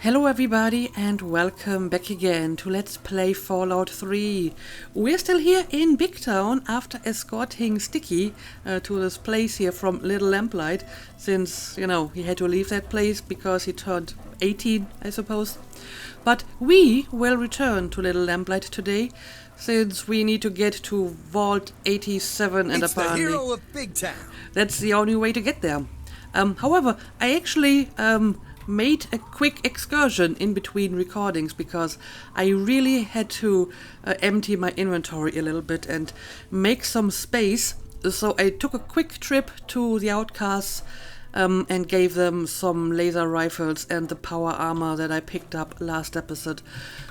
Hello everybody and welcome back again to Let's Play Fallout 3. We're still here in Big Town after escorting Sticky to this place here from Little Lamplight, since, you know, he had to leave that place because he turned 18, I suppose. But we will return to Little Lamplight today, since we need to get to Vault 87 and it's apparently... the hero of Big Town. That's the only way to get there. However, I actually... made a quick excursion in between recordings because I really had to empty my inventory a little bit and make some space. So I took a quick trip to the Outcasts and gave them some laser rifles and the power armor that I picked up last episode.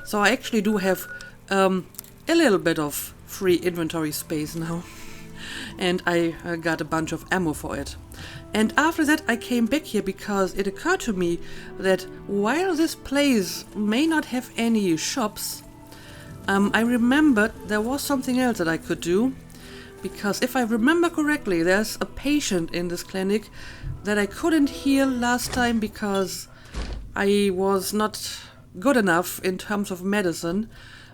So I actually do have a little bit of free inventory space now. And I got a bunch of ammo for it. And after that I came back here because it occurred to me that while this place may not have any shops, I remembered there was something else that I could do. Because if I remember correctly, there's a patient in this clinic that I couldn't heal last time because I was not good enough in terms of medicine.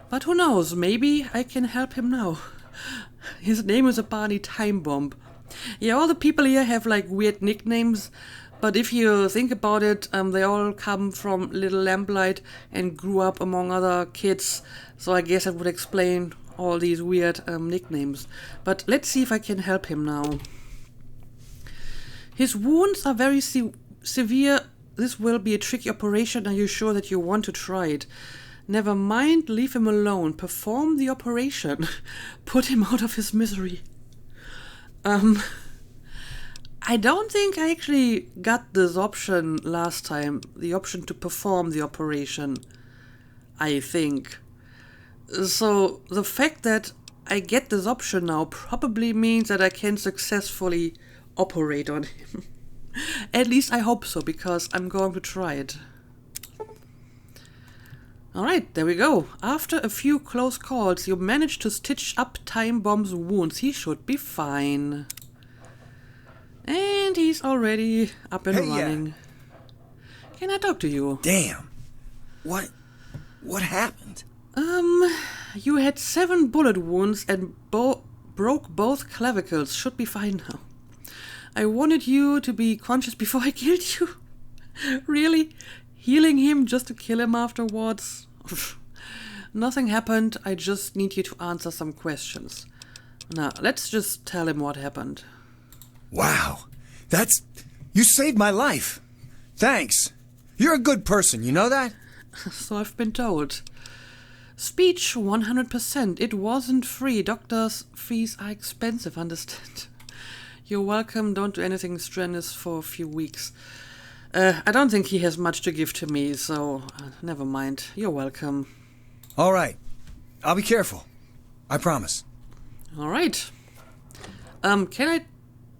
But who knows, maybe I can help him now. His name is apparently Time Bomb. Yeah, all the people here have like weird nicknames, but if you think about it, they all come from Little Lamplight and grew up among other kids, so I guess that would explain all these weird nicknames. But let's see if I can help him now. His wounds are very severe. This will be a tricky operation. Are you sure that you want to try it? Never mind, leave him alone. Perform the operation. Put him out of his misery. I don't think I actually got this option last time. The option to perform the operation. I think. So the fact that I get this option now probably means that I can successfully operate on him. At least I hope so, because I'm going to try it. Alright, there we go. After a few close calls, you managed to stitch up Time Bomb's wounds. He should be fine. And he's already up and running. Can I talk to you? Damn. What happened? You had 7 bullet wounds and broke both clavicles. Should be fine now. I wanted you to be conscious before I killed you. Really? Healing him just to kill him afterwards? Nothing happened. I just need you to answer some questions. Now, let's just tell him what happened. Wow. You saved my life. Thanks. You're a good person, you know that? So I've been told. Speech 100%. It wasn't free. Doctors' fees are expensive, understand? You're welcome. Don't do anything strenuous for a few weeks. I don't think he has much to give to me, so never mind. You're welcome. All right. I'll be careful. I promise. All right. Can I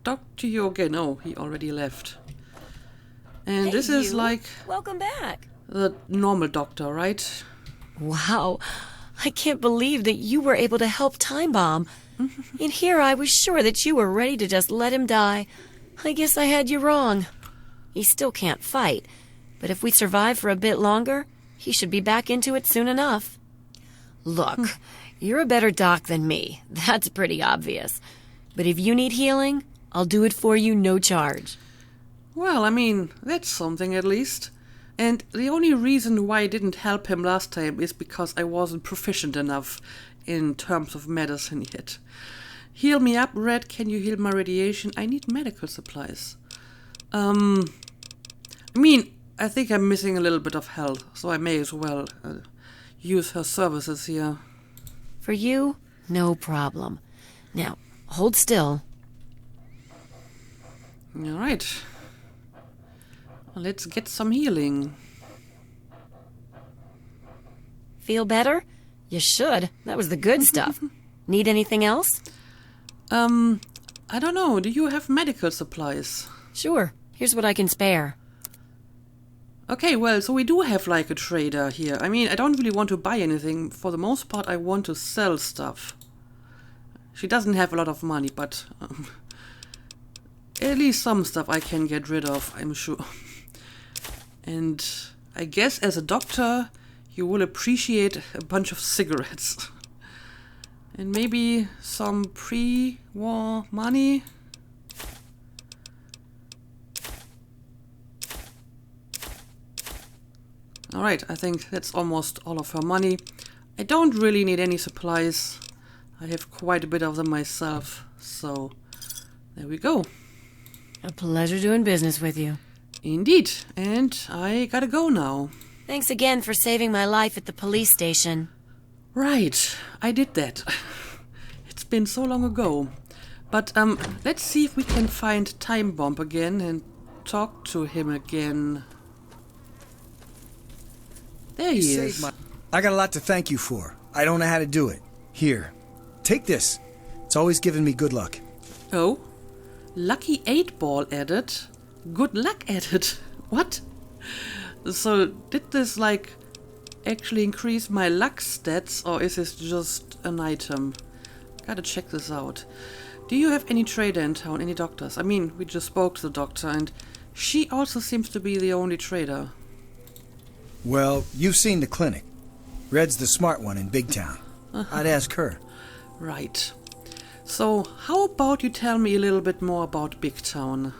talk to you again? Oh, he already left. And hey, this is like... Welcome back. The normal doctor, right? Wow. I can't believe that you were able to help Time Bomb. And here I was sure that you were ready to just let him die. I guess I had you wrong. He still can't fight, but if we survive for a bit longer, he should be back into it soon enough. Look, you're a better doc than me. That's pretty obvious. But if you need healing, I'll do it for you, no charge. Well, I mean, that's something at least. And the only reason why I didn't help him last time is because I wasn't proficient enough in terms of medicine yet. Heal me up, Red. Can you heal my radiation? I need medical supplies. I think I'm missing a little bit of health, so I may as well use her services here. For you, no problem. Now, hold still. All right. Let's get some healing. Feel better? You should. That was the good stuff. Need anything else? I don't know. Do you have medical supplies? Sure. Here's what I can spare. Okay, well, so we do have like a trader here. I mean, I don't really want to buy anything. For the most part, I want to sell stuff. She doesn't have a lot of money, but at least some stuff I can get rid of, I'm sure. And I guess as a doctor, you will appreciate a bunch of cigarettes. And maybe some pre-war money. Alright, I think that's almost all of her money. I don't really need any supplies. I have quite a bit of them myself, so there we go. A pleasure doing business with you. Indeed, and I gotta go now. Thanks again for saving my life at the police station. Right, I did that. It's been so long ago. But let's see if we can find Time Bomb again and talk to him again. There he is. I got a lot to thank you for. I don't know how to do it. Here, take this. It's always given me good luck. Oh? Lucky 8-ball added? Good luck added? What? So, did this, like, actually increase my luck stats, or is this just an item? Gotta check this out. Do you have any trader in town, any doctors? I mean, we just spoke to the doctor, and she also seems to be the only trader. Well, you've seen the clinic. Red's the smart one in Big Town. I'd ask her. Right. So, how about you tell me a little bit more about Big Town?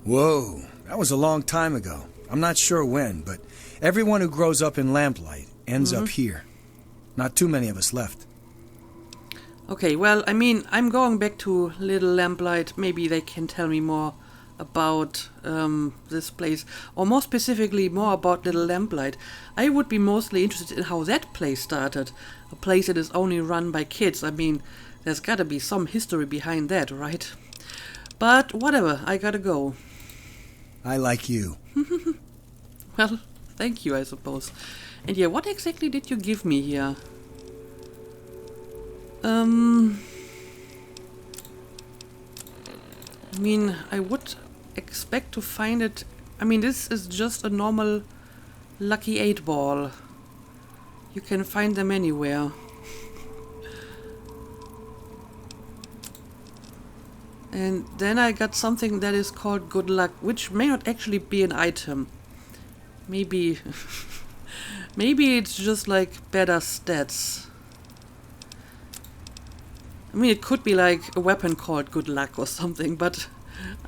Whoa, that was a long time ago. I'm not sure when, but everyone who grows up in Lamplight ends up here. Not too many of us left. Okay, well, I mean, I'm going back to Little Lamplight. Maybe they can tell me more about this place, or more specifically, more about Little Lamplight. I would be mostly interested in how that place started. A place that is only run by kids. I mean, there's gotta be some history behind that, right? But whatever, I gotta go. I like you. Well, thank you, I suppose. And yeah, what exactly did you give me here? I mean, I would expect to find it... I mean, this is just a normal lucky 8-ball. You can find them anywhere. And then I got something that is called good luck, which may not actually be an item. Maybe... maybe it's just like better stats. I mean, it could be like a weapon called good luck or something, but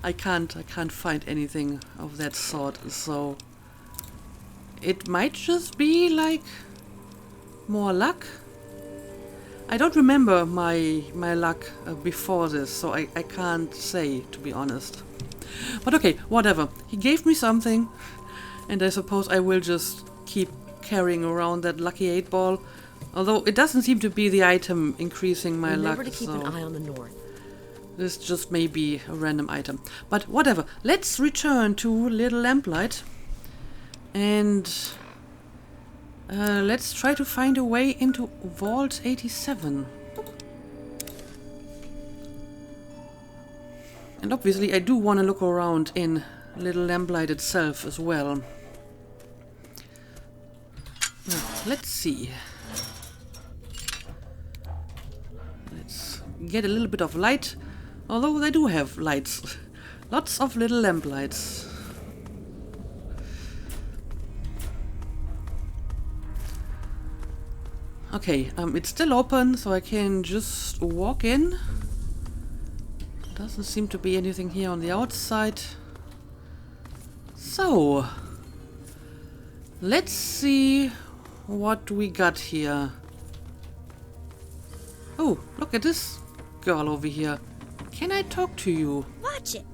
I can't find anything of that sort, so it might just be like more luck. I don't remember my luck before this, so I can't say, to be honest. But okay, whatever. He gave me something, and I suppose I will just keep carrying around that lucky 8-ball. Although it doesn't seem to be the item increasing my luck, Remember to keep an eye on the north. This just may be a random item. But whatever. Let's return to Little Lamplight. And let's try to find a way into Vault 87. And obviously I do want to look around in Little Lamplight itself as well. Now, let's see. Let's get a little bit of light. Although they do have lights. Lots of little lamplights. Okay, it's still open, so I can just walk in. Doesn't seem to be anything here on the outside. So, let's see what we got here. Oh, look at this girl over here. Can I talk to you? Watch it.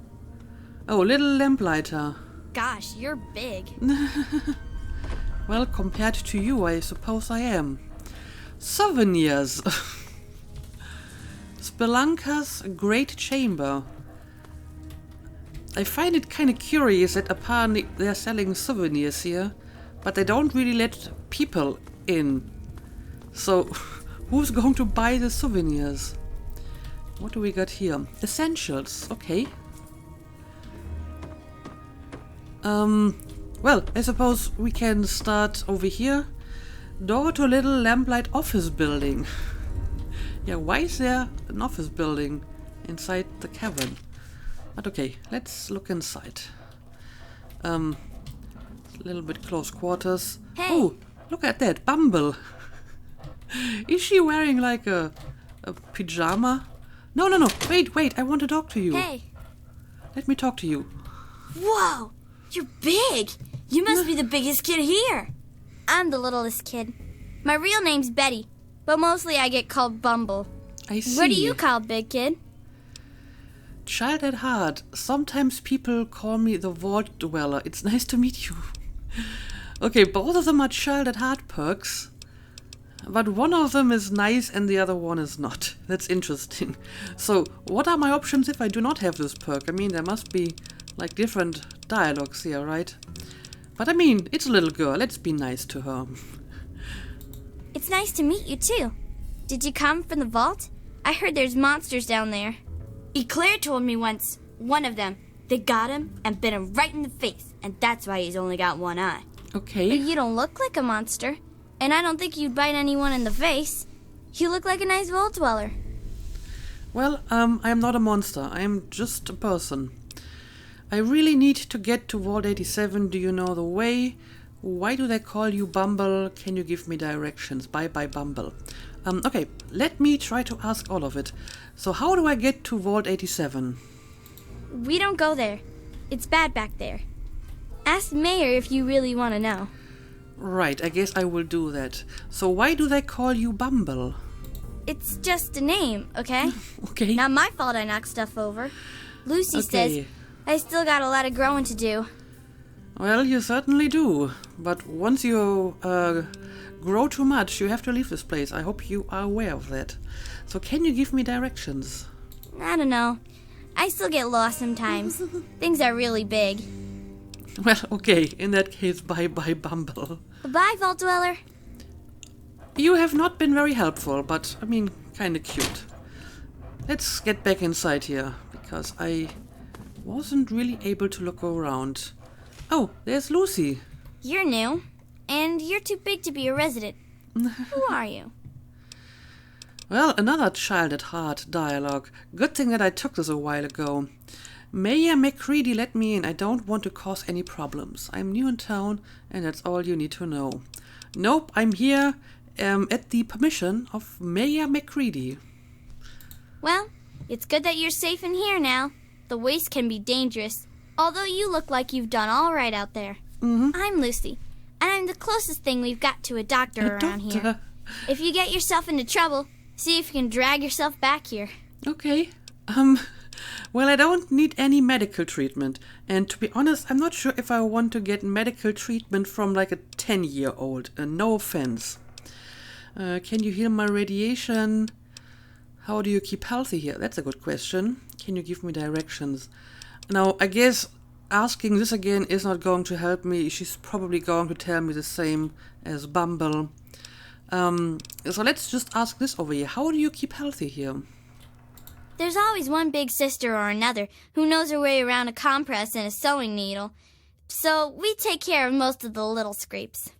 Oh, little lamplighter. Gosh, you're big. Well, compared to you, I suppose I am. Souvenirs. Spelunker's Great Chamber. I find it kind of curious that apparently they're selling souvenirs here, but they don't really let people in. So, who's going to buy the souvenirs? What do we got here? Essentials, okay. Well, I suppose we can start over here. Door to Little Lamplight office building. Yeah, why is there an office building inside the cavern? But okay, let's look inside. A little bit close quarters. Hey. Oh, look at that, Bumble. Is she wearing like a pyjama? No. Wait, I want to talk to you. Hey. Let me talk to you. Whoa! You're big! You must be the biggest kid here. I'm the littlest kid. My real name's Betty, but mostly I get called Bumble. I see. What are you called, big kid? Child at heart. Sometimes people call me the Vault Dweller. It's nice to meet you. Okay, both of them are child at heart perks. But one of them is nice and the other one is not. That's interesting. So, what are my options if I do not have this perk? I mean, there must be, like, different dialogues here, right? But I mean, it's a little girl. Let's be nice to her. It's nice to meet you, too. Did you come from the vault? I heard there's monsters down there. Eclair told me once, one of them, they got him and bit him right in the face, and that's why he's only got one eye. Okay. But you don't look like a monster, and I don't think you'd bite anyone in the face. You look like a nice vault dweller. Well, I'm not a monster. I'm just a person. I really need to get to Vault 87. Do you know the way? Why do they call you Bumble? Can you give me directions? Bye, Bumble. Okay, let me try to ask all of it. So how do I get to Vault 87? We don't go there. It's bad back there. Ask Mayor if you really want to know. Right, I guess I will do that. So why do they call you Bumble? It's just a name, okay? Okay. Not my fault I knocked stuff over. Lucy Okay. says I still got a lot of growing to do. Well, you certainly do. But once you grow too much, you have to leave this place. I hope you are aware of that. So can you give me directions? I don't know. I still get lost sometimes. Things are really big. Well, okay. In that case, bye, Bumble. Bye, Vault Dweller. You have not been very helpful, but, I mean, kinda cute. Let's get back inside here, because I wasn't really able to look around. Oh, there's Lucy. You're new, and you're too big to be a resident. Who are you? Well, another child at heart dialogue. Good thing that I took this a while ago. Mayor McCready let me in. I don't want to cause any problems. I'm new in town, and that's all you need to know. Nope, I'm here at the permission of Mayor McCready. Well, it's good that you're safe in here now. The waste can be dangerous, although you look like you've done all right out there. Mm-hmm. I'm Lucy, and I'm the closest thing we've got to a doctor around here. If you get yourself into trouble, see if you can drag yourself back here. Okay. Well, I don't need any medical treatment. And to be honest, I'm not sure if I want to get medical treatment from like a 10-year-old. No offense. Can you heal my radiation? How do you keep healthy here? That's a good question. Can you give me directions? Now, I guess asking this again is not going to help me. She's probably going to tell me the same as Bumble. So let's just ask this over here. How do you keep healthy here? There's always one big sister or another who knows her way around a compress and a sewing needle. So we take care of most of the little scrapes.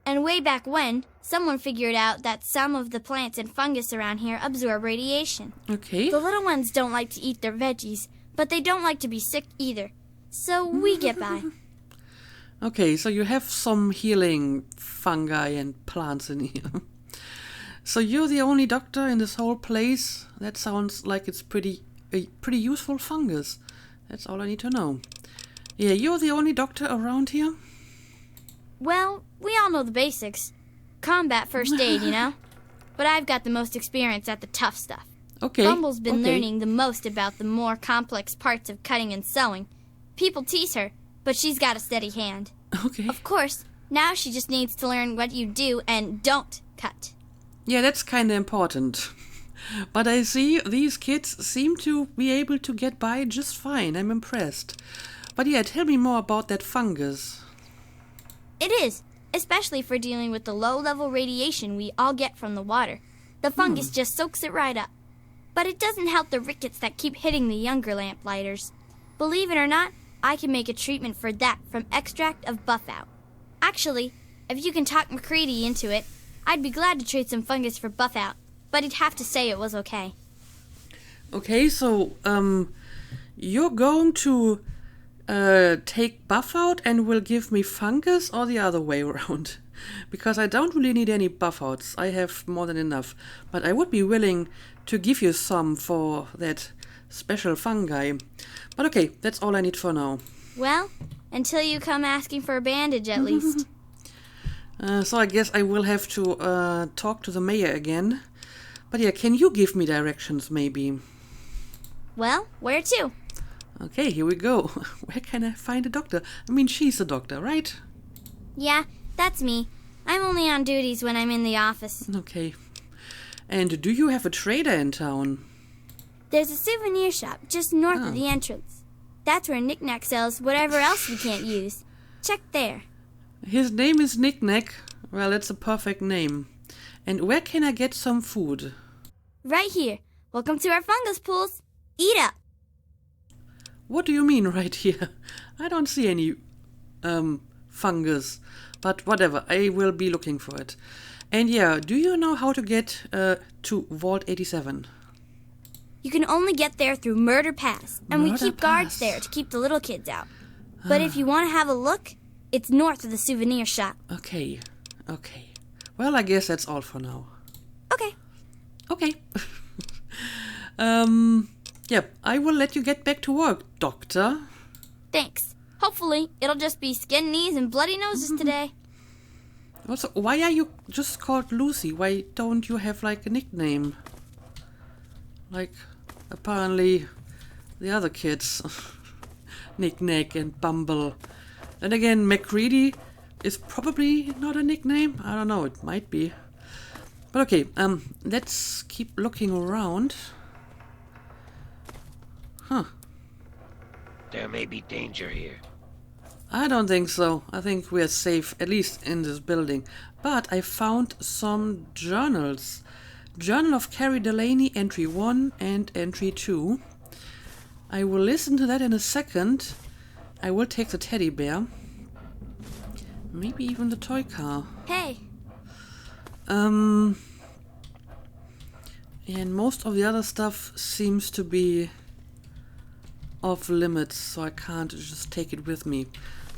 And way back when, someone figured out that some of the plants and fungus around here absorb radiation. Okay. The little ones don't like to eat their veggies, but they don't like to be sick either. So we get by. Okay, so you have some healing fungi and plants in here. So you're the only doctor in this whole place? That sounds like it's a pretty useful fungus. That's all I need to know. Yeah, you're the only doctor around here? Well, we all know the basics. Combat first aid, you know? But I've got the most experience at the tough stuff. Okay. Bumble's been okay. learning the most about the more complex parts of cutting and sewing. People tease her, but she's got a steady hand. Okay. Of course, now she just needs to learn what you do and don't cut. Yeah, that's kind of important. But I see these kids seem to be able to get by just fine. I'm impressed. But yeah, tell me more about that fungus. It is, especially for dealing with the low-level radiation we all get from the water. The fungus just soaks it right up. But it doesn't help the rickets that keep hitting the younger Lamplighters. Believe it or not, I can make a treatment for that from extract of buffout. Actually, if you can talk McCready into it, I'd be glad to trade some fungus for buffout, but he'd have to say it was okay. Okay, so, you're going to take buff out and will give me fungus, or the other way around? Because I don't really need any buff outs. I have more than enough. But I would be willing to give you some for that special fungi. But okay, that's all I need for now. Well, until you come asking for a bandage at least. So I guess I will have to talk to the mayor again. But yeah, can you give me directions maybe? Well, where to? Okay, here we go. Where can I find a doctor? I mean, she's a doctor, right? Yeah, that's me. I'm only on duties when I'm in the office. Okay. And do you have a trader in town? There's a souvenir shop just north of the entrance. That's where Knick-Knack sells whatever else we can't use. Check there. His name is Knick-Knack. Well, that's a perfect name. And where can I get some food? Right here. Welcome to our fungus pools. Eat up. What do you mean right here? I don't see any fungus. But whatever, I will be looking for it. And yeah, do you know how to get to Vault 87? You can only get there through Murder Pass, and we Murder keep guards Pass. there to keep the little kids out. But if you want to have a look, it's north of the souvenir shop. Okay. Well, I guess that's all for now. Okay. Okay. Yep, I will let you get back to work, Doctor. Thanks. Hopefully, it'll just be skin knees and bloody noses today. Also, why are you just called Lucy? Why don't you have like a nickname? Like, apparently, the other kids. Knick-Knack and Bumble. Then again, McCready is probably not a nickname. I don't know, it might be. But okay, let's keep looking around. Huh. There may be danger here. I don't think so. I think we're safe, at least in this building. But I found some journals. Journal of Carrie Delaney, entry 1 and entry 2. I will listen to that in a second. I will take the teddy bear. Maybe even the toy car. Hey, And most of the other stuff seems to be off limits, so I can't just take it with me.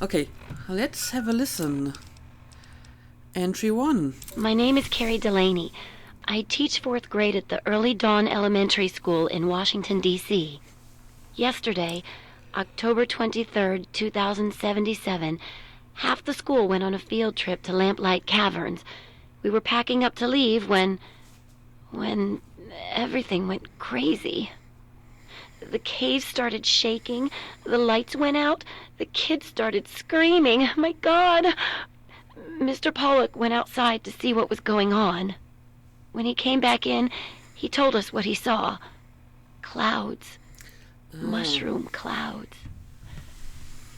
Okay, let's have a listen. Entry 1. My name is Carrie Delaney. I teach 4th grade at the Early Dawn Elementary School in Washington, D.C. Yesterday, October 23rd, 2077, half the school went on a field trip to Lamplight Caverns. We were packing up to leave when everything went crazy. The cave started shaking, the lights went out, the kids started screaming. My God! Mr. Pollock went outside to see what was going on. When he came back in, he told us what he saw. Clouds. Mushroom clouds.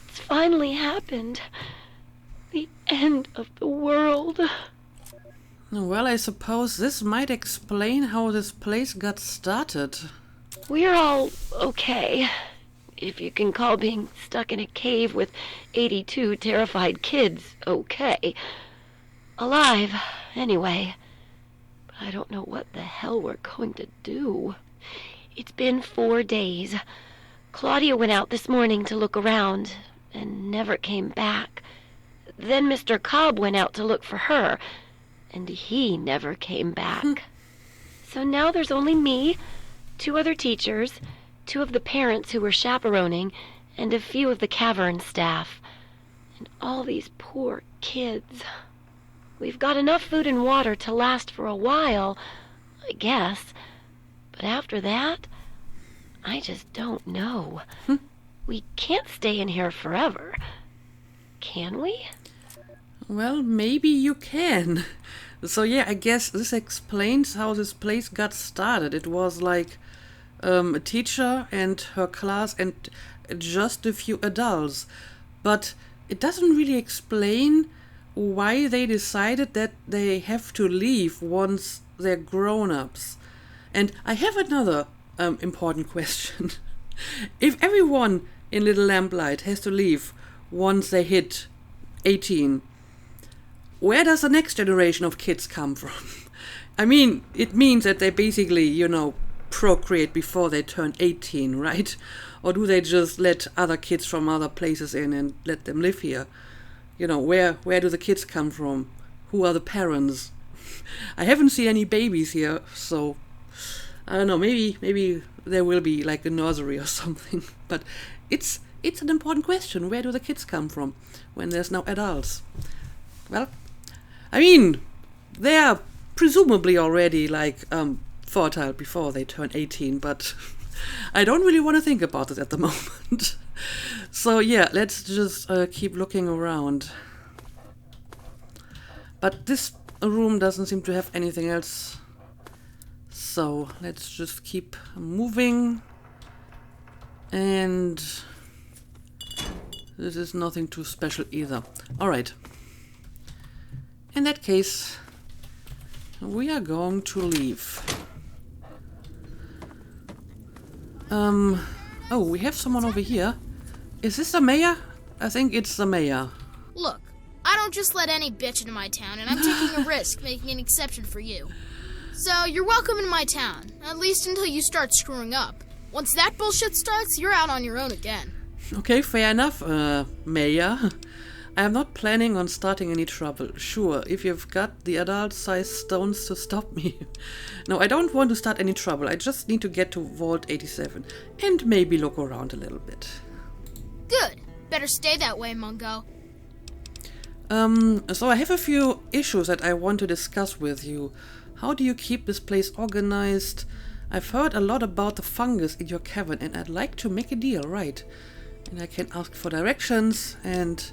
It's finally happened. The end of the world. Well, I suppose this might explain how this place got started. We're all okay. If you can call being stuck in a cave with 82 terrified kids okay. Alive, anyway. But I don't know what the hell we're going to do. It's been 4 days. Claudia went out this morning to look around and never came back. Then Mr. Cobb went out to look for her, and he never came back. So now there's only me, 2 other teachers, 2 of the parents who were chaperoning, and a few of the cavern staff. And all these poor kids. We've got enough food and water to last for a while, I guess. But after that, I just don't know. We can't stay in here forever. Can we? Well, maybe you can. So yeah, I guess this explains how this place got started. It was like a teacher and her class and just a few adults. But it doesn't really explain why they decided that they have to leave once they're grown-ups. And I have another important question. If everyone in Little Lamplight has to leave once they hit 18, where does the next generation of kids come from? I mean, it means that they basically, procreate before they turn 18, right? Or do they just let other kids from other places in and let them live here? You know, where do the kids come from? Who are the parents? I haven't seen any babies here, so I don't know, maybe there will be like a nursery or something. But it's an important question. Where do the kids come from when there's no adults? Well, I mean, they're presumably already like fertile before they turn 18, but I don't really want to think about it at the moment. So yeah, let's just keep looking around. But this room doesn't seem to have anything else. So let's just keep moving. And this is nothing too special either. Alright. In that case, we are going to leave. Oh, we have someone over here. Is this the mayor? I think it's the mayor. Look, I don't just let any bitch into my town, and I'm taking a risk making an exception for you. So, you're welcome in my town, at least until you start screwing up. Once that bullshit starts, you're out on your own again. Okay, fair enough, Mayor. I am not planning on starting any trouble. Sure, if you've got the adult-sized stones to stop me. No, I don't want to start any trouble. I just need to get to Vault 87 and maybe look around a little bit. Good. Better stay that way, Mungo. So I have a few issues that I want to discuss with you. How do you keep this place organized? I've heard a lot about the fungus in your cavern and I'd like to make a deal, right? And I can ask for directions, and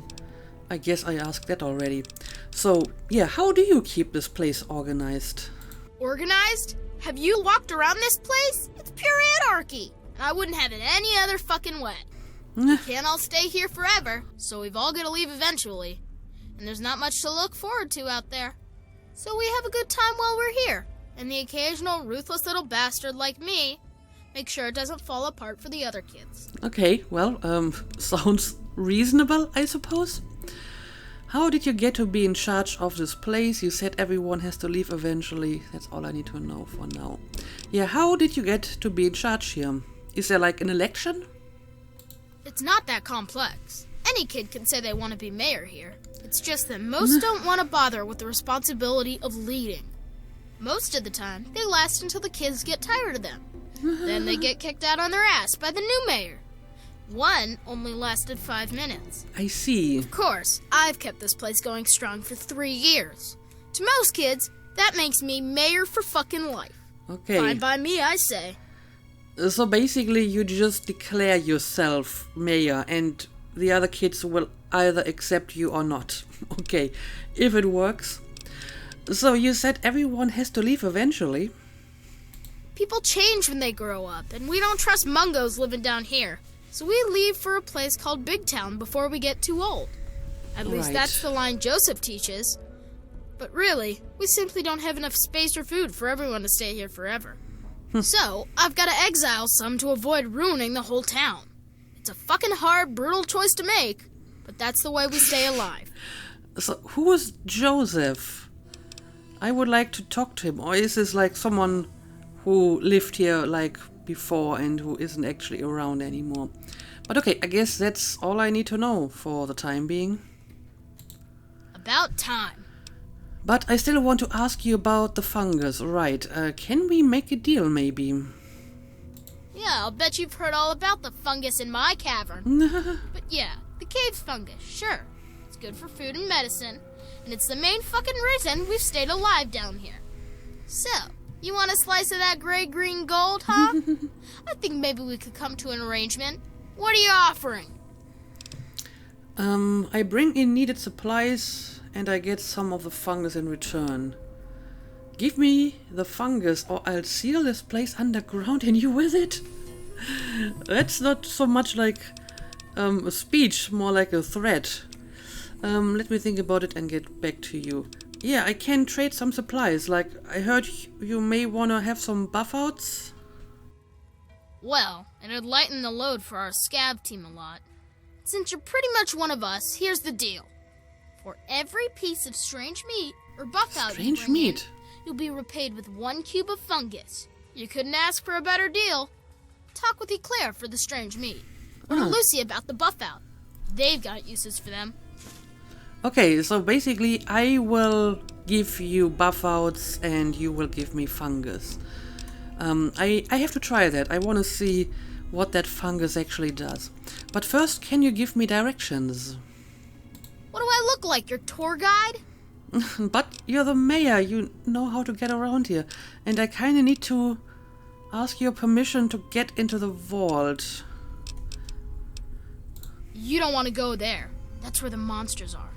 I guess I asked that already. So, yeah, how do you keep this place organized? Organized? Have you walked around this place? It's pure anarchy. I wouldn't have it any other fucking way. We can't all stay here forever, so we've all got to leave eventually. And there's not much to look forward to out there. So we have a good time while we're here. And the occasional ruthless little bastard like me make sure it doesn't fall apart for the other kids. Okay, well, sounds reasonable, I suppose. How did you get to be in charge of this place? You said everyone has to leave eventually. That's all I need to know for now. Yeah, how did you get to be in charge here? Is there like an election? It's not that complex. Any kid can say they want to be mayor here. It's just that most don't want to bother with the responsibility of leading. Most of the time, they last until the kids get tired of them. Then they get kicked out on their ass by the new mayor. One only lasted 5 minutes. I see. Of course, I've kept this place going strong for 3 years. To most kids, that makes me mayor for fucking life. Okay. Fine by me, I say. So basically you just declare yourself mayor and the other kids will either accept you or not. Okay, if it works. So you said everyone has to leave eventually. People change when they grow up, and we don't trust Mungos living down here. So we leave for a place called Big Town before we get too old. At least Right. that's the line Joseph teaches. But really, we simply don't have enough space or food for everyone to stay here forever. So, I've got to exile some to avoid ruining the whole town. It's a fucking hard, brutal choice to make, but that's the way we stay alive. So who is Joseph? I would like to talk to him. Or is this like someone who lived here like before and who isn't actually around anymore? But okay, I guess that's all I need to know for the time being. About time. But I still want to ask you about the fungus, right? Can we make a deal, maybe? Yeah, I'll bet you've heard all about the fungus in my cavern. But yeah, the cave fungus, sure. It's good for food and medicine, and it's the main fucking reason we've stayed alive down here. So, you want a slice of that gray-green gold, huh? I think maybe we could come to an arrangement. What are you offering? I bring in needed supplies and I get some of the fungus in return. Give me the fungus or I'll seal this place underground and you with it. That's not so much like a speech, more like a threat. Let me think about it and get back to you. Yeah, I can trade some supplies. Like, I heard you may want to have some buff-outs. Well, it'd lighten the load for our scab team a lot. Since you're pretty much one of us, here's the deal. For every piece of strange meat or buff-out you Strange bring meat? in, you'll be repaid with 1 cube of fungus. You couldn't ask for a better deal. talk with Eclair for the strange meat. Or to Lucy about the buff out. They've got uses for them. Okay, so basically I will give you buff outs and you will give me fungus. I have to try that. I want to see what that fungus actually does. But first, can you give me directions? What do I look like, your tour guide? But you're the mayor, you know how to get around here. And I kinda need to ask your permission to get into the vault. You don't want to go there. That's where the monsters are.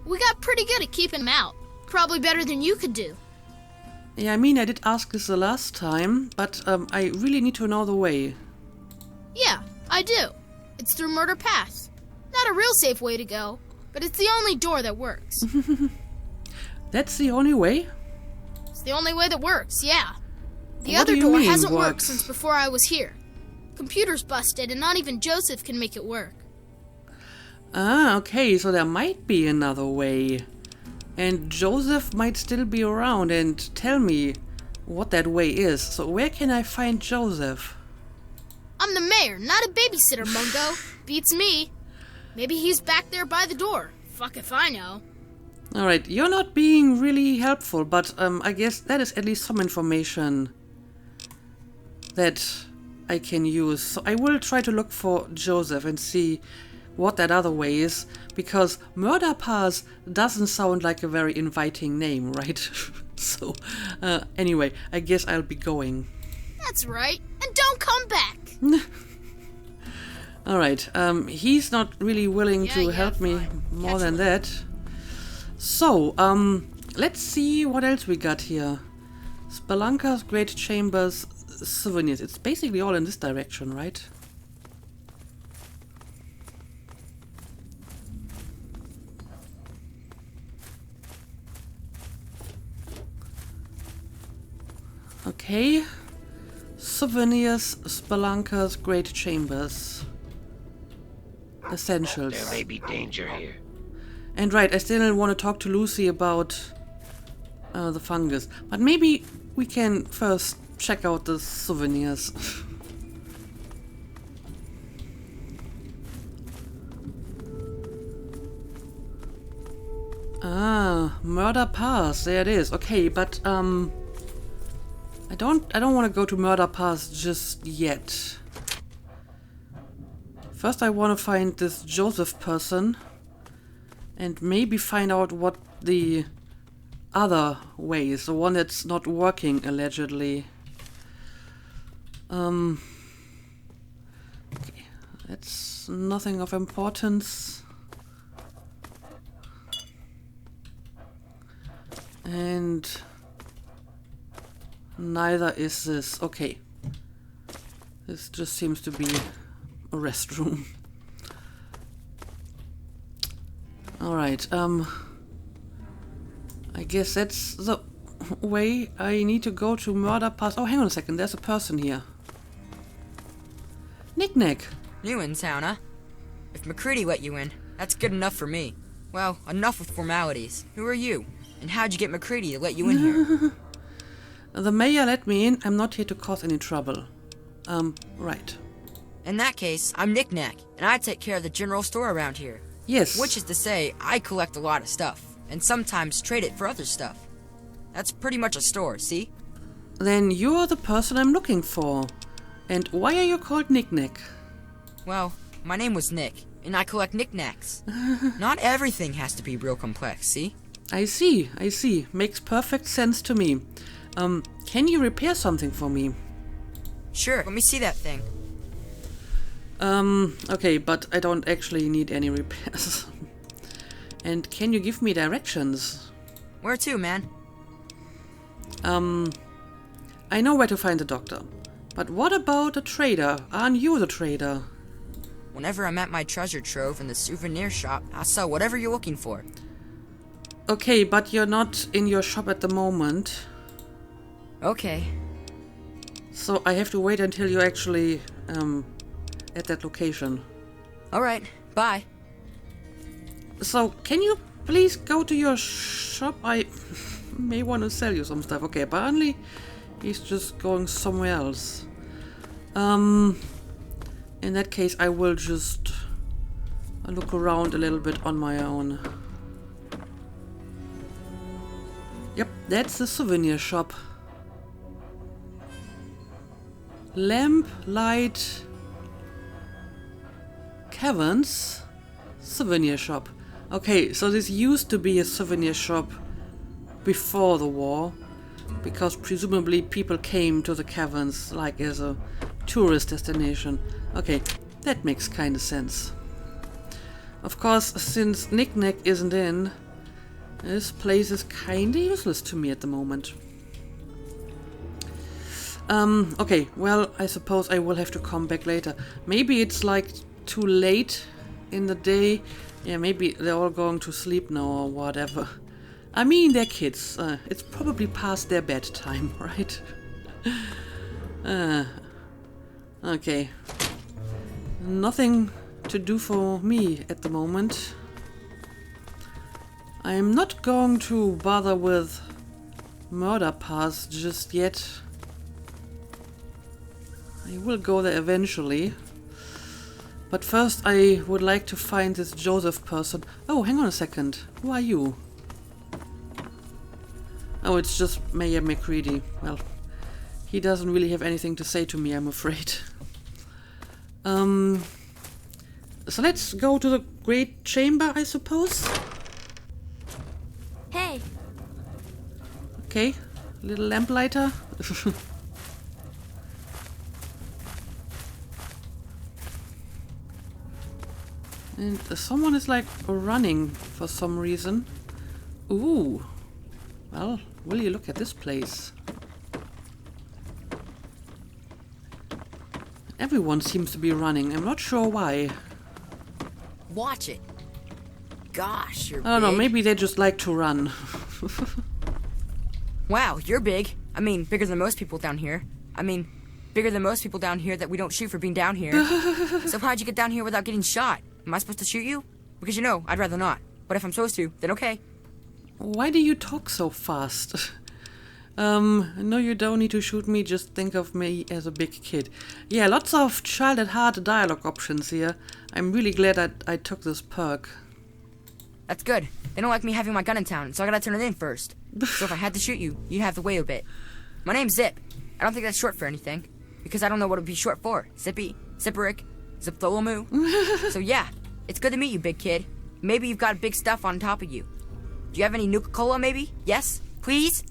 We got pretty good at keeping them out. Probably better than you could do. Yeah, I mean, I did ask this the last time, but I really need to know the way. Yeah, I do. It's through Murder Pass. Not a real safe way to go, but it's the only door that works. That's the only way? It's the only way that works, yeah. The What other do you door mean, hasn't worked works? since before I was here. Computer's busted and not even Joseph can make it work. Ah, okay, so there might be another way. And Joseph might still be around and tell me what that way is. So where can I find Joseph? I'm the mayor, not a babysitter, Mungo. Beats me. Maybe he's back there by the door. Fuck if I know. Alright, you're not being really helpful, but I guess that is at least some information that I can use. So I will try to look for Joseph and see what that other way is, because Murder Pass doesn't sound like a very inviting name, right? So, anyway, I guess I'll be going. That's right. And don't come back. Alright, he's not really willing to help me fine. more Catch than you that. So, let's see what else we got here. Spelunker's Great Chambers Souvenirs. It's basically all in this direction, right? Okay. Souvenirs, Spelunker's Great Chambers. Essentials. There may be danger here. And right, I still want to talk to Lucy about the fungus. But maybe we can first check out the souvenirs. Ah, Murder Pass. There it is. Okay, but I don't want to go to Murder Pass just yet. First I want to find this Joseph person and maybe find out what the other way is, the one that's not working allegedly. Okay, that's nothing of importance. And neither is this. Okay. This just seems to be a restroom. Alright, I guess that's the way I need to go to Murder Pass. Oh, hang on a second, there's a person here. Knick-Knack. New in town, huh? If McCready let you in, that's good enough for me. Well, enough with formalities. Who are you? And how'd you get McCready to let you in here? The mayor let me in. I'm not here to cause any trouble. Right. In that case, I'm Knick-Knack, and I take care of the general store around here. Yes. Which is to say, I collect a lot of stuff, and sometimes trade it for other stuff. That's pretty much a store, see? Then you're the person I'm looking for. And why are you called Knick-Knack? Well, my name was Nick, and I collect knickknacks. Not everything has to be real complex, see? I see. Makes perfect sense to me. Can you repair something for me? Sure, let me see that thing. Okay, but I don't actually need any repairs. And can you give me directions? Where to, man? I know where to find the doctor. But what about the trader? Aren't you the trader? Whenever I'm at my treasure trove in the souvenir shop, I'll sell whatever you're looking for. Okay, but you're not in your shop at the moment. Okay. So I have to wait until you're actually, at that location. Alright, bye. So, can you please go to your shop? I may want to sell you some stuff. Okay, apparently he's just going somewhere else. In that case, I will just look around a little bit on my own. Yep, that's the souvenir shop. Lamplight Caverns souvenir shop. Okay, so this used to be a souvenir shop before the war, because presumably people came to the caverns like as a tourist destination. Okay, that makes kind of sense. Of course, since Knick-Knack isn't in, this place is kind of useless to me at the moment. Okay, well, I suppose I will have to come back later. Maybe it's like too late in the day. Yeah, maybe they're all going to sleep now or whatever. I mean, they're kids. It's probably past their bedtime, right? Okay. Nothing to do for me at the moment. I'm not going to bother with Murder Pass just yet. I will go there eventually. But first I would like to find this Joseph person. Oh, hang on a second. Who are you? Oh, it's just Mayor McCready. Well, he doesn't really have anything to say to me, I'm afraid. So let's go to the Great Chamber, I suppose? Hey, Okay, little lamplighter. And someone is like running for some reason. Ooh. Well, will you look at this place? Everyone seems to be running. I'm not sure why. Watch it. Gosh, you're I don't know, big. maybe they just like to run. Wow, you're big. I mean, bigger than most people down here. I mean, bigger than most people down here that we don't shoot for being down here. So how'd you get down here without getting shot? Am I supposed to shoot you? Because you know, I'd rather not. But if I'm supposed to, then okay. Why do you talk so fast? No, you don't need to shoot me, just think of me as a big kid. Yeah, lots of child at heart dialogue options here. I'm really glad that I took this perk. That's good. They don't like me having my gun in town, so I gotta turn it in first. So if I had to shoot you, you'd have to wait a bit. My name's Zip. I don't think that's short for anything. Because I don't know what it'd be short for. Zippy, Zipperick, Ziptholomoo. So yeah, it's good to meet you, big kid. Maybe you've got big stuff on top of you. Do you have any Nuka-Cola, maybe? Yes? Please?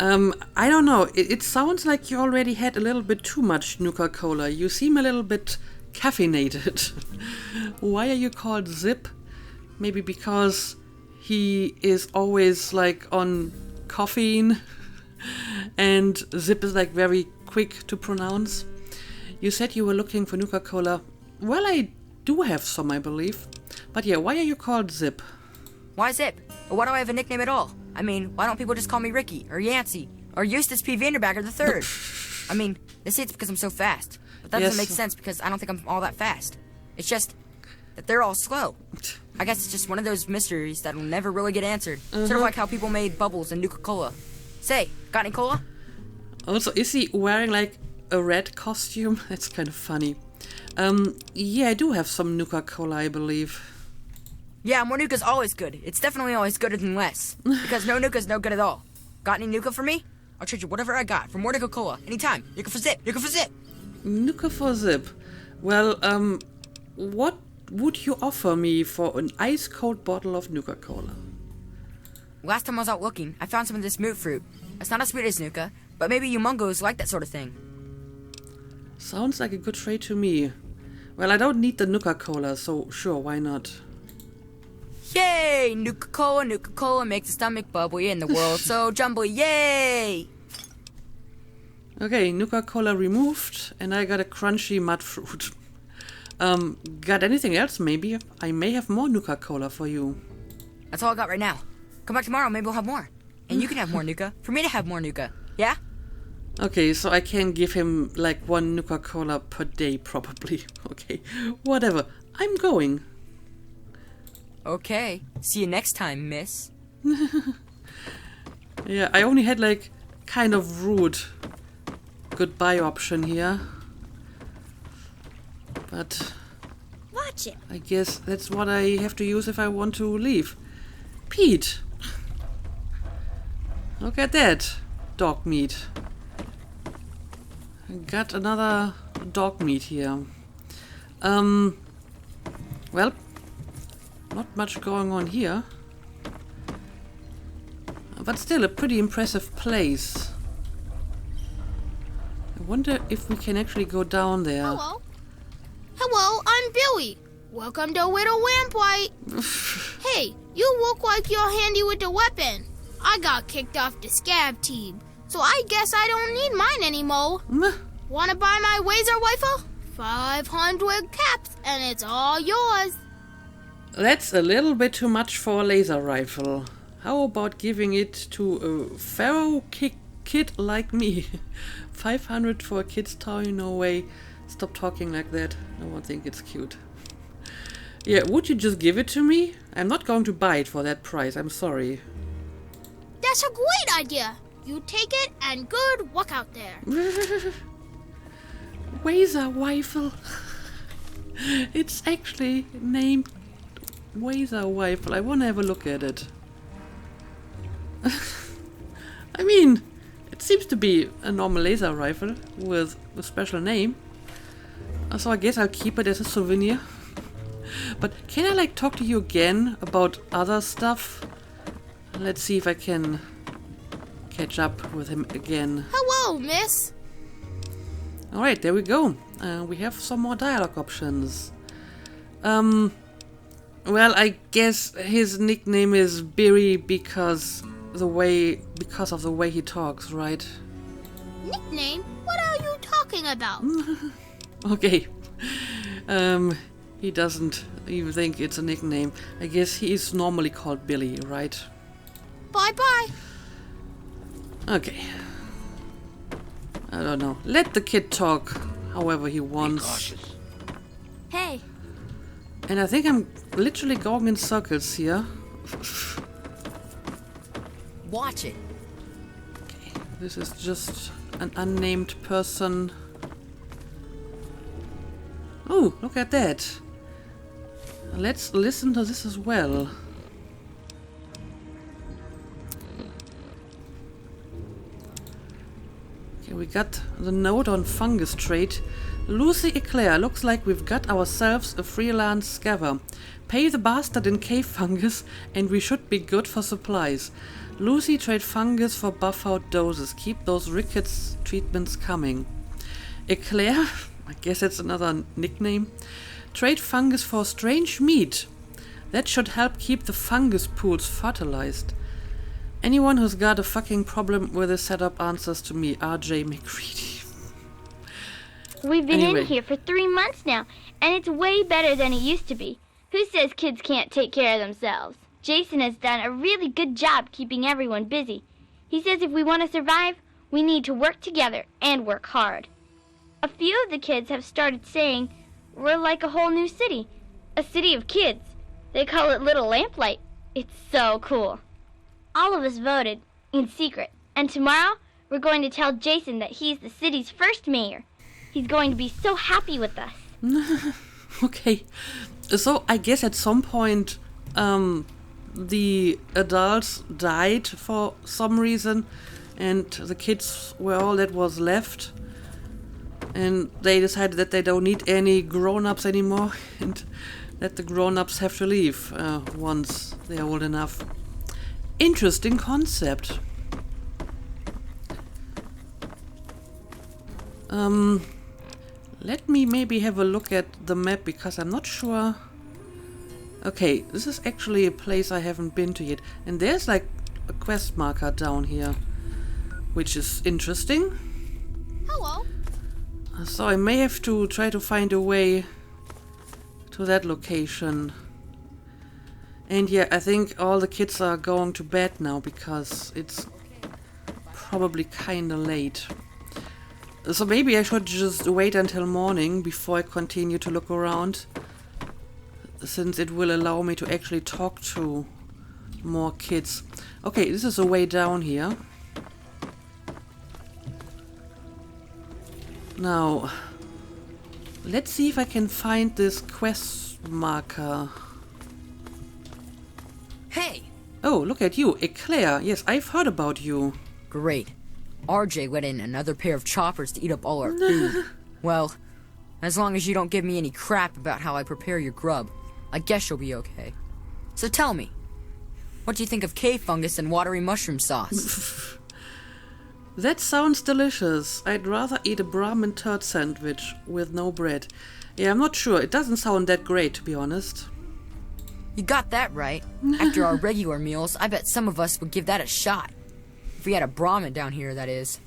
I don't know. It sounds like you already had a little bit too much Nuka-Cola. You seem a little bit caffeinated. Why are you called Zip? Maybe because he is always like on caffeine and Zip is like very quick to pronounce. You said you were looking for Nuka-Cola. Well, I do have some, I believe. But yeah, why are you called Zip? Why Zip? Or why do I have a nickname at all? I mean, why don't people just call me Ricky, or Yancey, or Eustace P. Vanderbagger III? I mean, they say it's because I'm so fast. But that doesn't make sense because I don't think I'm all that fast. It's just that they're all slow. I guess it's just one of those mysteries that'll never really get answered. Sort of like how people made bubbles and Nuka-Cola. Say, got any cola? Also, is he wearing like a red costume? That's kind of funny. Yeah, I do have some Nuka-Cola, I believe. Yeah, more Nuka's always good. It's definitely always gooder than less. Because no Nuka's no good at all. Got any Nuka for me? I'll trade you whatever I got for more Nuka-Cola. Anytime. Nuka for Zip. Nuka for Zip. Nuka for Zip. Well, what would you offer me for an ice-cold bottle of Nuka-Cola? Last time I was out looking, I found some of this moot fruit. It's not as sweet as Nuka, but maybe you mungos like that sort of thing. Sounds like a good trade to me. Well, I don't need the Nuka-Cola, so sure, why not? Yay! Nuka-Cola, Nuka-Cola makes the stomach bubbly and the world so jumbly. Yay! Okay, Nuka-Cola removed, and I got a crunchy mud fruit. Got anything else maybe? I may have more Nuka-Cola for you. That's all I got right now. Come back tomorrow, maybe we'll have more. And you can have more Nuka, for me to have more Nuka. Yeah? Okay, so I can give him like one Nuka-Cola per day probably. Okay, whatever. I'm going. Okay. See you next time, miss. Yeah, I only had like kind of rude goodbye option here. But Watch it. I guess that's what I have to use if I want to leave. Pete! Look at that. Dog meat. I got another dog meat here. Well, not much going on here. But still a pretty impressive place. I wonder if we can actually go down there. Hello. Hello, I'm Billy. Welcome to Widow Lamplight. Hey, you look like you're handy with the weapon. I got kicked off the scab team, so I guess I don't need mine anymore. Wanna buy my laser rifle? 500 caps, and it's all yours. That's a little bit too much for a laser rifle. How about giving it to a pharaoh kid like me? 500 for a kid's toy? No way. Stop talking like that. No one think it's cute. Yeah, would you just give it to me? I'm not going to buy it for that price. I'm sorry. That's a great idea. You take it, and good luck out there. Laser rifle. It's actually named laser rifle. I want to have a look at it. I mean, it seems to be a normal laser rifle with a special name. So I guess I'll keep it as a souvenir. But can I talk to you again about other stuff? Let's see if I can catch up with him again. Hello, miss. Alright, there we go. We have some more dialogue options. Well, I guess his nickname is Billy because of the way he talks, right? Nickname? What are you talking about? Okay. He doesn't even think it's a nickname. I guess he is normally called Billy, right? Bye-bye. Okay. I don't know. Let the kid talk however he Be wants. cautious. Hey, And I think I'm literally going in circles here. Watch it. Okay. This is just an unnamed person. Oh, look at that. Let's listen to this as well. Okay, we got the note on fungus trade. Lucy Eclair, looks like we've got ourselves a freelance scaver. Pay the bastard in cave fungus and we should be good for supplies. Lucy, trade fungus for buff out doses. Keep those rickets treatments coming. Eclair, I guess it's another nickname. Trade fungus for strange meat. That should help keep the fungus pools fertilized. Anyone who's got a fucking problem with this setup answers to me, RJ McCready. we've been Anyway. in here for 3 months now, and it's way better than it used to be. Who says kids can't take care of themselves? Jason has done a really good job keeping everyone busy. He says if we want to survive, we need to work together and work hard. A few of the kids have started saying we're like a whole new city. A city of kids. They call it Little Lamplight. It's so cool. All of us voted, in secret, and tomorrow we're going to tell Jason that he's the city's first mayor. He's going to be so happy with us. Okay. So I guess at some point the adults died for some reason and the kids were all that was left. And they decided that they don't need any grown-ups anymore and that the grown-ups have to leave once they're old enough. Interesting concept. Let me maybe have a look at the map because I'm not sure. Okay, this is actually a place I haven't been to yet. And there's a quest marker down here, which is interesting. Hello. So I may have to try to find a way to that location. And yeah, I think all the kids are going to bed now because it's probably kinda late. So maybe I should just wait until morning before I continue to look around, since it will allow me to actually talk to more kids. Okay, this is a way down here. Now, Let's see if I can find this quest marker. Hey! Oh, look at you, Eclair. Yes, I've heard about you. Great. RJ let in another pair of choppers to eat up all our food. Well, as long as you don't give me any crap about how I prepare your grub, I guess you'll be okay. So tell me, what do you think of cave fungus and watery mushroom sauce? That sounds delicious. I'd rather eat a Brahmin turd sandwich with no bread. Yeah, I'm not sure. It doesn't sound that great, to be honest. You got that right. After our regular meals, I bet some of us would give that a shot. If we had a Brahmin down here, that is.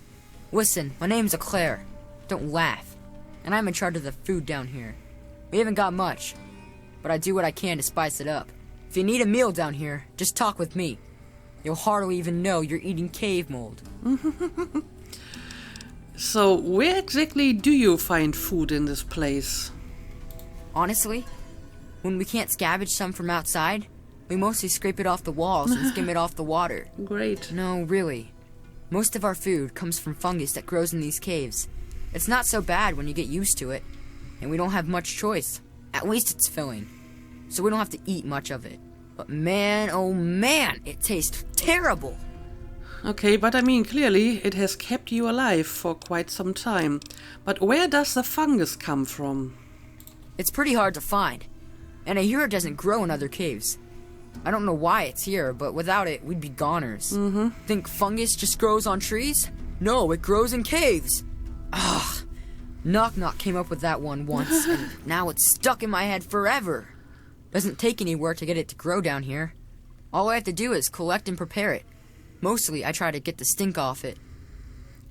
Listen, my name's Eclair. Don't laugh. And I'm in charge of the food down here. We haven't got much, but I do what I can to spice it up. If you need a meal down here, just talk with me. You'll hardly even know you're eating cave mold. So, where exactly do you find food in this place? Honestly, when we can't scavenge some from outside, we mostly scrape it off the walls and skim it off the water. Great. No, really. Most of our food comes from fungus that grows in these caves. It's not so bad when you get used to it, and we don't have much choice. At least it's filling, so we don't have to eat much of it. But man, oh man, it tastes terrible. Okay, but I mean, clearly it has kept you alive for quite some time. But where does the fungus come from? It's pretty hard to find, and I hear it doesn't grow in other caves. I don't know why it's here, but without it, we'd be goners. Think fungus just grows on trees? No, it grows in caves. Ugh. Knock Knock came up with that one once, and now it's stuck in my head forever. Doesn't take any work to get it to grow down here. All I have to do is collect and prepare it. Mostly, I try to get the stink off it.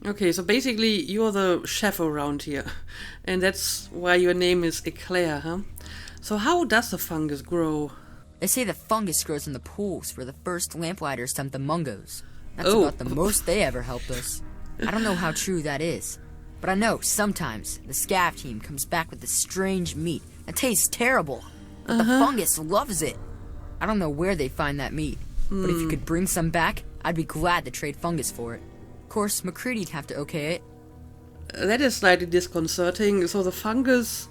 Okay, so basically you're the chef around here. And that's why your name is Eclair, huh? So how does the fungus grow? They say the fungus grows in the pools where the first Lamplighters dumped the mungos. That's Oh. about the most they ever helped us. I don't know how true that is, but I know sometimes the scav team comes back with this strange meat that tastes terrible, but the fungus loves it. I don't know where they find that meat, but if you could bring some back, I'd be glad to trade fungus for it. Of course, McCready'd have to okay it. That is slightly disconcerting. So the fungus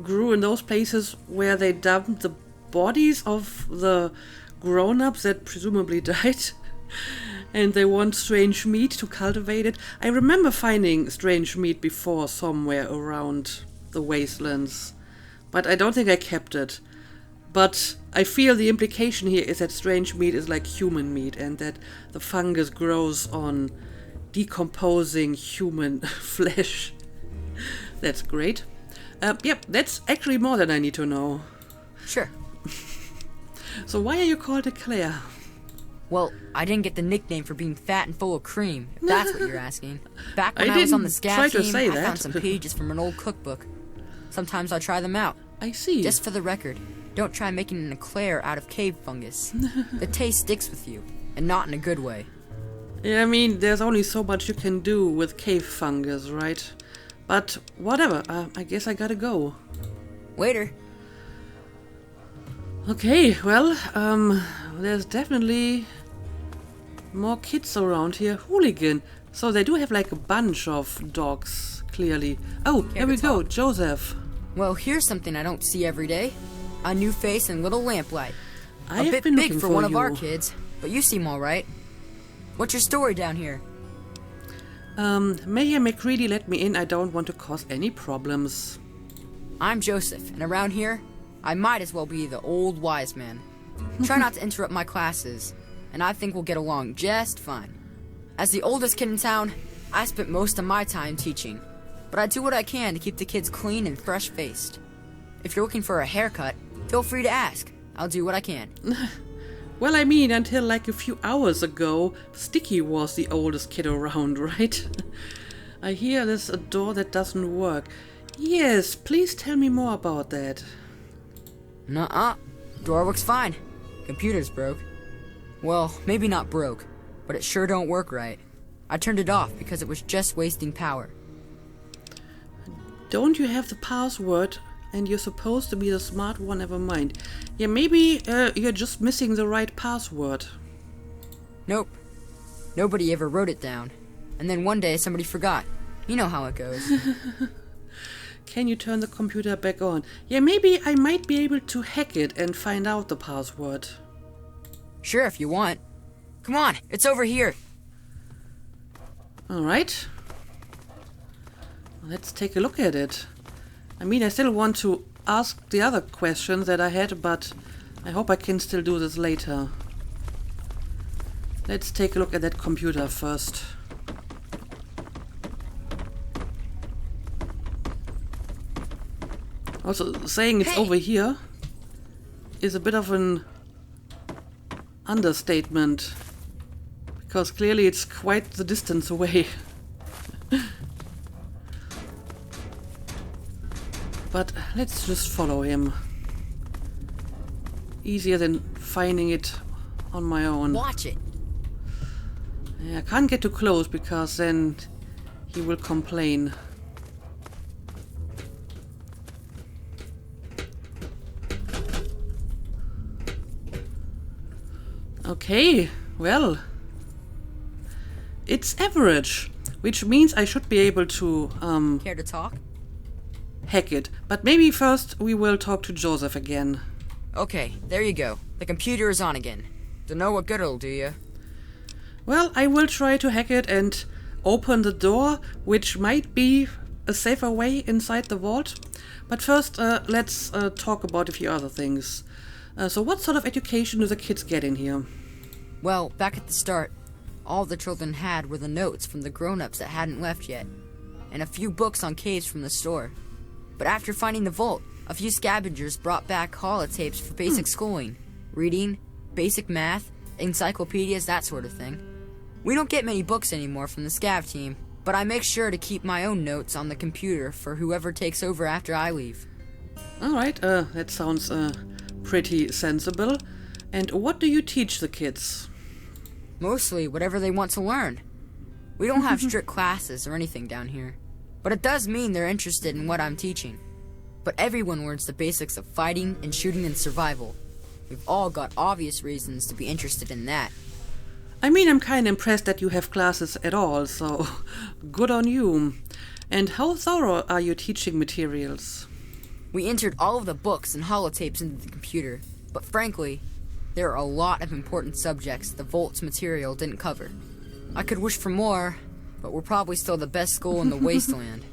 grew in those places where they dumped the bodies of the grown-ups that presumably died. And they want strange meat to cultivate it. I remember finding strange meat before somewhere around the wastelands. But I don't think I kept it. But I feel the implication here is that strange meat is like human meat and that the fungus grows on decomposing human flesh. That's great. Yep, that's actually more than I need to know. Sure. So why are you called Eclair? Well, I didn't get the nickname for being fat and full of cream, if that's what you're asking. Back when I I was on the didn't try scav to team, say I that. found some pages from an old cookbook. Sometimes I try them out. I see. Just for the record, don't try making an eclair out of cave fungus. The taste sticks with you, and not in a good way. Yeah, I mean, there's only so much you can do with cave fungus, right? But whatever, I guess I gotta go. Later. Okay, well, there's definitely more kids around here. Hooligan. So they do have like a bunch of dogs, clearly. Oh, here we go, Joseph. Well, here's something I don't see every day. A new face and little lamplight. I A have bit been big looking for one of you. our kids, but you seem all right. What's your story down here? Mayor McCready let me in. I don't want to cause any problems. I'm Joseph, and around here, I might as well be the old wise man. Try not to interrupt my classes, and I think we'll get along just fine. As the oldest kid in town, I spent most of my time teaching, but I do what I can to keep the kids clean and fresh-faced. If you're looking for a haircut, feel free to ask. I'll do what I can. Well, I mean, until like a few hours ago, Sticky was the oldest kid around, right? I hear there's a door that doesn't work. Yes, please tell me more about that. Nuh-uh. Door works fine. Computer's broke. Well, maybe not broke, but it sure don't work right. I turned it off because it was just wasting power. Don't you have the password? And you're supposed to be the smart one, never mind. Yeah, maybe you're just missing the right password. Nope. Nobody ever wrote it down. And then one day somebody forgot. You know how it goes. Can you turn the computer back on? Yeah, maybe I might be able to hack it and find out the password. Sure, if you want. Come on, it's over here. Alright. Let's take a look at it. I mean, I still want to ask the other questions that I had, but I hope I can still do this later. Let's take a look at that computer first. Also, saying it's over here is a bit of an understatement, because clearly it's quite the distance away. But let's just follow him. Easier than finding it on my own. Watch it. Yeah, I can't get too close because then he will complain. Okay, well, it's average, which means I should be able to Care to talk? hack it. But maybe first we will talk to Joseph again. Okay, there you go. The computer is on again. Don't know what good it'll do you. Well, I will try to hack it and open the door, which might be a safer way inside the vault. But first, let's talk about a few other things. So what sort of education do the kids get in here? Well, back at the start, all the children had were the notes from the grown-ups that hadn't left yet, and a few books on caves from the store. But after finding the vault, a few scavengers brought back holotapes for basic schooling, reading, basic math, encyclopedias, that sort of thing. We don't get many books anymore from the scav team, but I make sure to keep my own notes on the computer for whoever takes over after I leave. Alright, that sounds pretty sensible. And what do you teach the kids? Mostly whatever they want to learn. We don't have strict classes or anything down here, but it does mean they're interested in what I'm teaching. But everyone learns the basics of fighting and shooting and survival. We've all got obvious reasons to be interested in that. I mean, I'm kind of impressed that you have classes at all, so good on you. And how thorough are your teaching materials? We entered all of the books and holotapes into the computer, but frankly, there are a lot of important subjects the Vault's material didn't cover. I could wish for more, but we're probably still the best school in the Wasteland.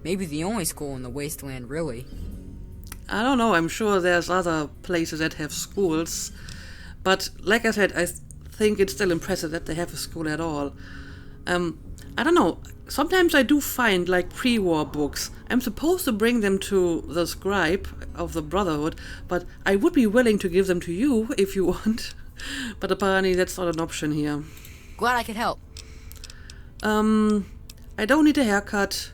Maybe the only school in the Wasteland, really. I don't know, I'm sure there's other places that have schools. But like I said, I think it's still impressive that they have a school at all. I don't know, sometimes I do find like pre-war books. I'm supposed to bring them to the scribe of the Brotherhood, but I would be willing to give them to you if you want. But apparently that's not an option here. Glad I could help. I don't need a haircut,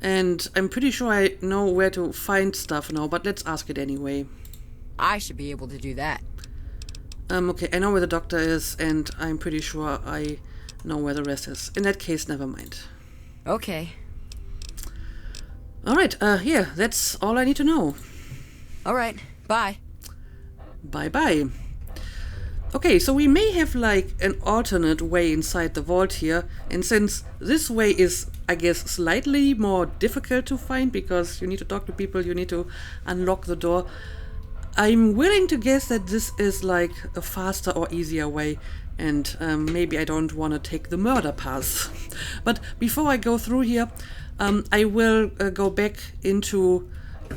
and I'm pretty sure I know where to find stuff now, but let's ask it anyway. I should be able to do that. Okay, I know where the doctor is, and I'm pretty sure I know where the rest is. In that case, never mind. Okay. Alright, here, that's all I need to know. Alright, bye. Bye-bye. Okay, so we may have like an alternate way inside the vault here, and since this way is, I guess, slightly more difficult to find because you need to talk to people, you need to unlock the door, I'm willing to guess that this is like a faster or easier way, and maybe I don't want to take the murder path. But before I go through here, I will go back into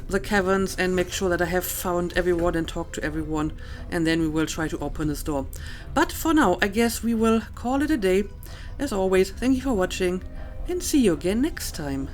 the caverns and make sure that I have found everyone and talked to everyone, and then we will try to open this door. But for now, I guess we will call it a day. As always, thank you for watching, and see you again next time.